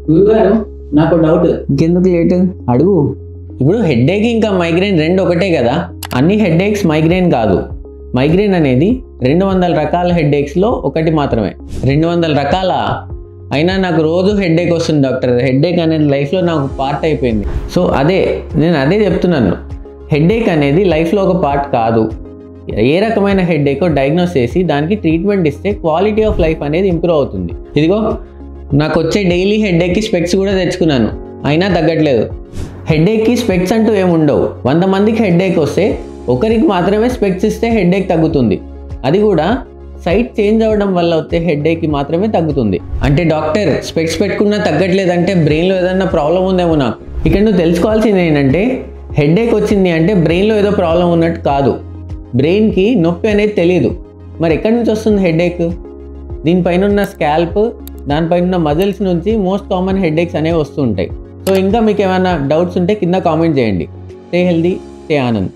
గురుగారు నాకు డౌట్. ఇంకెందుకు లేట్, అడుగు. ఇప్పుడు హెడ్ఏక్ ఇంకా మైగ్రేన్ రెండు ఒకటే కదా? అన్ని హెడ్ఏక్స్ మైగ్రేన్ కాదు. మైగ్రేన్ అనేది 200 రకాల హెడ్ఏక్స్లో ఒకటి మాత్రమే. 200 రకాల అయినా నాకు రోజు హెడ్ఏక్ వస్తుంది డాక్టర్. హెడ్ఏక్ అనేది లైఫ్లో నాకు పార్ట్ అయిపోయింది. సో నేను అదే చెప్తున్నాను, హెడ్ఏక్ అనేది లైఫ్లో ఒక పార్ట్ కాదు. ఏ రకమైన హెడ్ఏకో డయాగ్నోస్ చేసి దానికి ట్రీట్మెంట్ ఇస్తే క్వాలిటీ ఆఫ్ లైఫ్ అనేది ఇంప్రూవ్ అవుతుంది. ఇదిగో నాకు వచ్చే డైలీ హెడ్ఏక్కి స్పెక్స్ కూడా తెచ్చుకున్నాను, అయినా తగ్గట్లేదు. హెడ్ఏక్కి స్పెక్స్ అంటూ ఏముండవు. 100 మందికి హెడ్ఏక్ వస్తే ఒకరికి మాత్రమే స్పెక్స్ ఇస్తే హెడ్ఏక్ తగ్గుతుంది. అది కూడా సైట్ చేంజ్ అవ్వడం వల్ల వచ్చే హెడ్ఏక్కి మాత్రమే తగ్గుతుంది. అంటే డాక్టర్ స్పెక్స్ పెట్టుకున్నా తగ్గట్లేదంటే బ్రెయిన్లో ఏదన్నా ప్రాబ్లం ఉందేమో నాకు. ఇక్కడ నువ్వు తెలుసుకోవాల్సింది ఏంటంటే, హెడ్ఏక్ వచ్చింది అంటే బ్రెయిన్లో ఏదో ప్రాబ్లం ఉన్నట్టు కాదు. బ్రెయిన్కి నొప్పి అనేది తెలియదు. మరి ఎక్కడి నుంచి వస్తుంది హెడ్ఏక్? దీనిపైన ఉన్న స్కాల్ప్, దానిపైన ఉన్న మజిల్స్ నుంచి మోస్ట్ కామన్ హెడ్ఏక్స్ అనేవి వస్తూ ఉంటాయి. సో ఇంకా మీకు ఏమైనా డౌట్స్ ఉంటే కింద కామెంట్ చేయండి. Stay healthy, stay Anand.